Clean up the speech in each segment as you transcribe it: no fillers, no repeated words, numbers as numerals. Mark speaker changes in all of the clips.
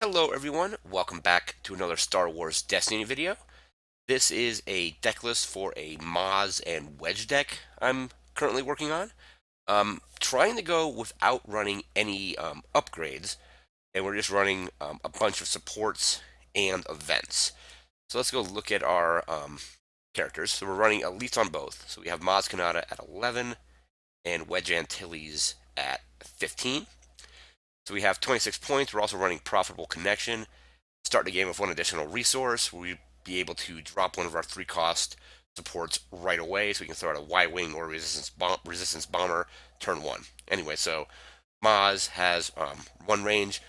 Speaker 1: Hello everyone, welcome back to another Star Wars Destiny video. This is a deck list for a Maz and Wedge deck I'm currently working on. Trying to go without running any upgrades, and we're just running a bunch of supports and events. So let's go look at our characters. So we're running elites on both. So we have Maz Kanata at 11 and Wedge Antilles at 15. So we have 26 points. We're also running Profitable Connection. Start the game with one additional resource. We'll be able to drop one of our 3-cost supports right away, so we can throw out a Y-Wing or resistance bomber turn 1. Anyway, so Maz has 1 range,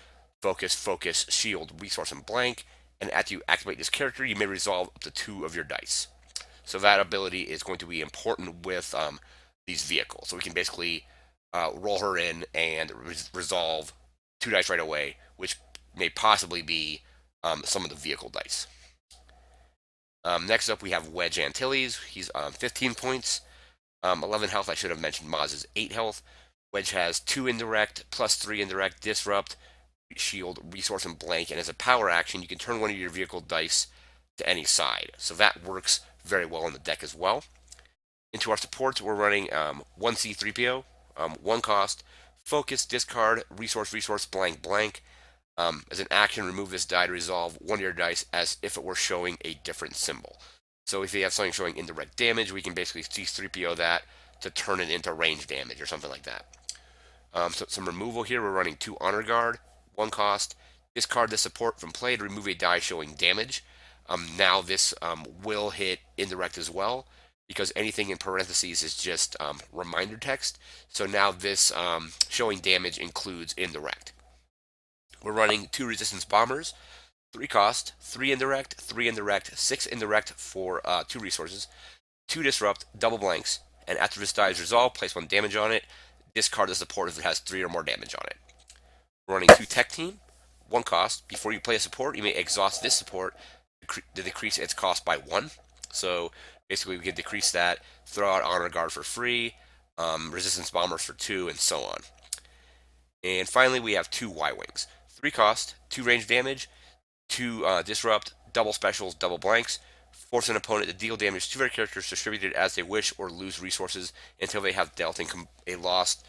Speaker 1: focus, shield, resource, and blank, and after you activate this character, you may resolve up to 2 of your dice. So that ability is going to be important with these vehicles. So we can basically roll her in and resolve 2 dice right away, which may possibly be some of the vehicle dice. Next up, we have Wedge Antilles. He's 15 points, 11 health. I should have mentioned Maz is 8 health. Wedge has 2 indirect, plus 3 indirect, disrupt, shield, resource, and blank. And as a power action, you can turn one of your vehicle dice to any side. So that works very well in the deck as well. Into our supports, we're running 1 C3PO, 1 cost, focus, discard, resource, blank, blank. As an action, remove this die to resolve one of your dice as if it were showing a different symbol. So if you have something showing indirect damage, we can basically C3PO that to turn it into range damage or something like that. So some removal here, we're running 2 Honor Guard, 1 cost, discard the support from play to remove a die showing damage. Now this will hit indirect as well, because anything in parentheses is just reminder text. So now this showing damage includes indirect. We're running 2 resistance bombers, 3 cost, 3 indirect, 6 indirect for 2 resources, 2 disrupt, double blanks, and after this die is resolved, place 1 damage on it, discard the support if it has 3 or more damage on it. We're running 2 tech team, 1 cost. Before you play a support, you may exhaust this support to decrease its cost by 1. So basically, we can decrease that, throw out Honor Guard for free, resistance bombers for 2, and so on. And finally, we have 2 Y-Wings. 3 cost, 2 range damage, 2 disrupt, double specials, double blanks. Force an opponent to deal damage to their characters distributed as they wish or lose resources until they have dealt and lost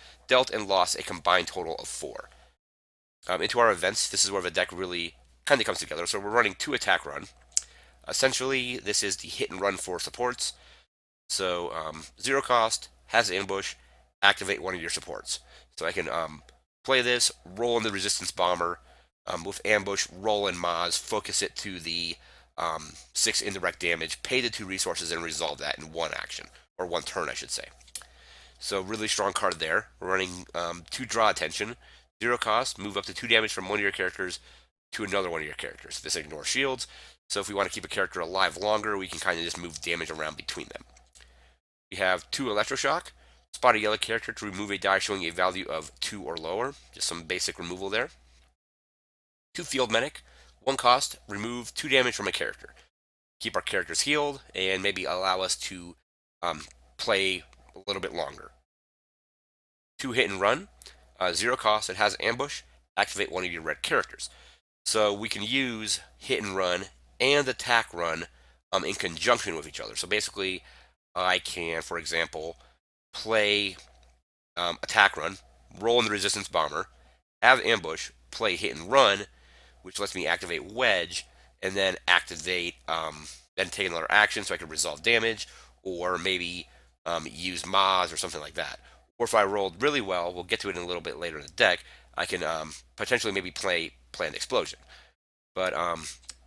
Speaker 1: a combined total of 4. Into our events, this is where the deck really kind of comes together. So we're running 2 attack run. Essentially, this is the hit and run for supports. So 0 cost, has ambush, activate one of your supports. So I can play this, roll in the resistance bomber, with ambush, roll in Maz, focus it to the 6 indirect damage, pay the 2 resources, and resolve that in 1 action, or 1 turn, I should say. So really strong card there. We're running 2 draw attention, 0 cost, move up to 2 damage from one of your characters to another one of your characters. This ignores shields, so if we want to keep a character alive longer, we can kind of just move damage around between them. We have 2 electroshock, spot a yellow character to remove a die showing a value of 2 or lower, just some basic removal there. 2 field medic, 1 cost, remove 2 damage from a character. Keep our characters healed, and maybe allow us to play a little bit longer. 2 hit and run, 0 cost, it has ambush, activate one of your red characters. So we can use hit and run and attack run in conjunction with each other. So basically, I can, for example, play attack run, roll in the resistance bomber, have ambush, play hit and run, which lets me activate wedge, and then activate, then take another action so I can resolve damage, or maybe use Maz or something like that. Or if I rolled really well, we'll get to it in a little bit later in the deck, I can potentially maybe play Planned Explosion. But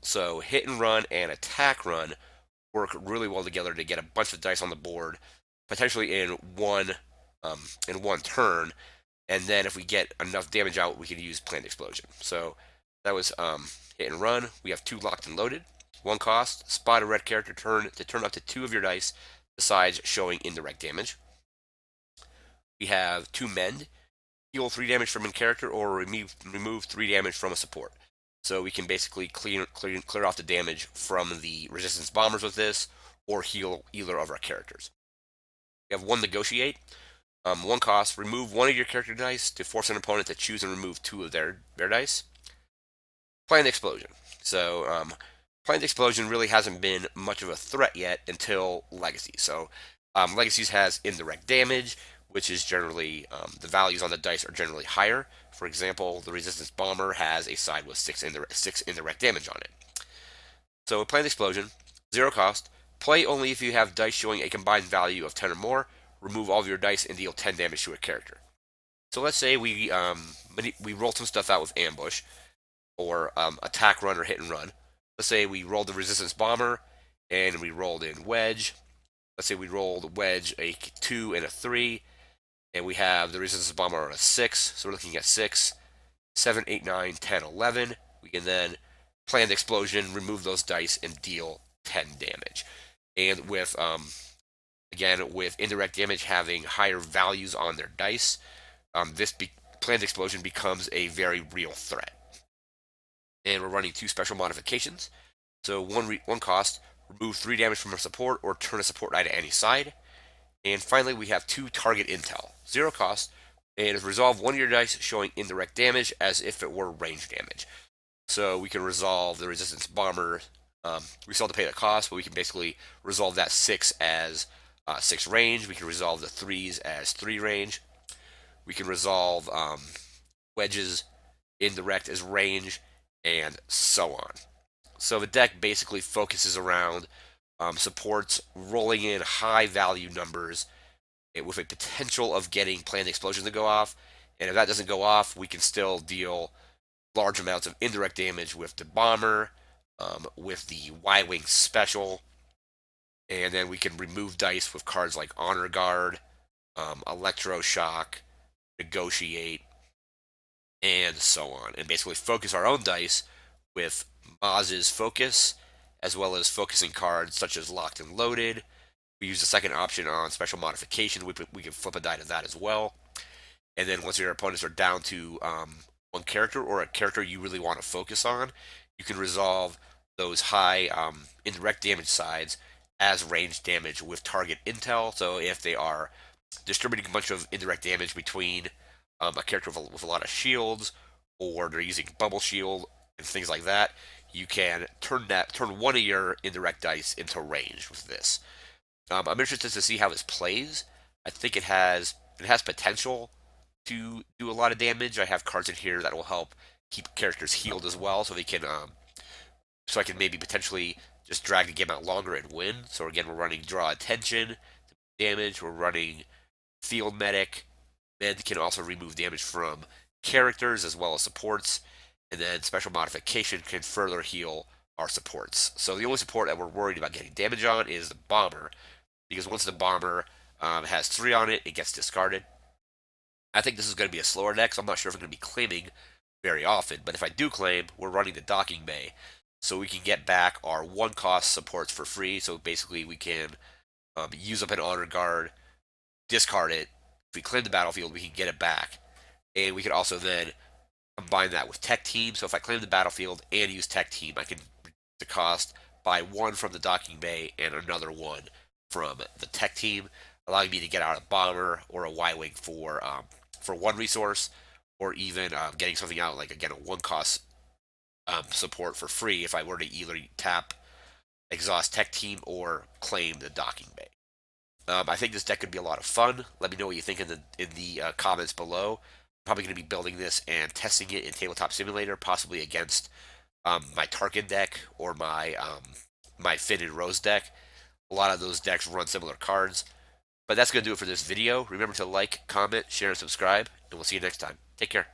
Speaker 1: so hit and run and attack run work really well together to get a bunch of dice on the board, potentially in one turn, and then if we get enough damage out, we can use Planned Explosion. So that was hit and run. We have 2 locked and loaded. 1 cost, spot a red character to turn up to 2 of your dice, besides showing indirect damage. We have 2 mend, heal 3 damage from a character, or remove 3 damage from a support. So we can basically clear off the damage from the resistance bombers with this, or heal either of our characters. We have 1 negotiate, 1 cost, remove 1 of your character dice to force an opponent to choose and remove 2 of their dice. Planned Explosion. So, Planned Explosion really hasn't been much of a threat yet until Legacy. So, Legacies has indirect damage, which is generally the values on the dice are generally higher. For example, the Resistance Bomber has a side with six indirect damage on it. So, Planned Explosion, zero cost. Play only if you have dice showing a combined value of 10 or more. Remove all of your dice and deal 10 damage to a character. So let's say we roll some stuff out with ambush or attack run or hit and run. Let's say we rolled the resistance bomber and we rolled in wedge. Let's say we rolled wedge a 2 and a 3, and we have the resistance bomber on a 6. So we're looking at 6, 7, 8, 9, 10, 11. We can then planned explosion, remove those dice, and deal 10 damage. And again, with indirect damage having higher values on their dice, planned explosion becomes a very real threat. And we're running two special modifications. So one cost, remove 3 damage from a support or turn a support die to any side. And finally, we have two target intel, zero cost, and resolve one of your dice showing indirect damage as if it were range damage. So we can resolve the resistance bomber. We still have to pay the cost, but we can basically resolve that 6 as 6 range. We can resolve the 3s as 3 range. We can resolve wedges indirect as range, and so on. So the deck basically focuses around supports rolling in high value numbers with a potential of getting planned explosion to go off. And if that doesn't go off, we can still deal large amounts of indirect damage with the bomber, with the Y-Wing special, and then we can remove dice with cards like Honor Guard, Electroshock, Negotiate, and so on. And basically focus our own dice with Maz's Focus, as well as focusing cards such as Locked and Loaded. We use the second option on Special Modification. We can flip a die to that as well. And then once your opponents are down to one character or a character you really want to focus on, you can resolve those high indirect damage sides as range damage with target intel. So if they are distributing a bunch of indirect damage between a character with a lot of shields, or they're using bubble shield and things like that, you can turn one of your indirect dice into range with this. I'm interested to see how this plays. I think it has potential to do a lot of damage. I have cards in here that will help keep characters healed as well, so they can so I can maybe potentially just drag the game out longer and win. So again, we're running draw attention damage. We're running field medic. Med can also remove damage from characters as well as supports, and then special modification can further heal our supports. So the only support that we're worried about getting damage on is the bomber, because once the bomber has 3 on it, it gets discarded. I think this is going to be a slower deck, so I'm not sure if I'm going to be claiming very often, but if I do claim, we're running the docking bay, so we can get back our 1-cost supports for free. So basically we can use up an honor guard, discard it. If we claim the battlefield, we can get it back. And we can also then combine that with tech team. So if I claim the battlefield and use tech team, I can reduce the cost by 1 from the docking bay and another 1 from the tech team, allowing me to get out a bomber or a Y-Wing for 1 resource, or even getting something out like, again, a 1-cost support for free if I were to either tap exhaust tech team or claim the docking bay. I think this deck could be a lot of fun. Let me know what you think in the comments below. I'm probably going to be building this and testing it in Tabletop Simulator, possibly against my Tarkin deck or my Finn and Rose deck. A lot of those decks run similar cards. But that's going to do it for this video. Remember to like, comment, share, and subscribe, and we'll see you next time. Take care.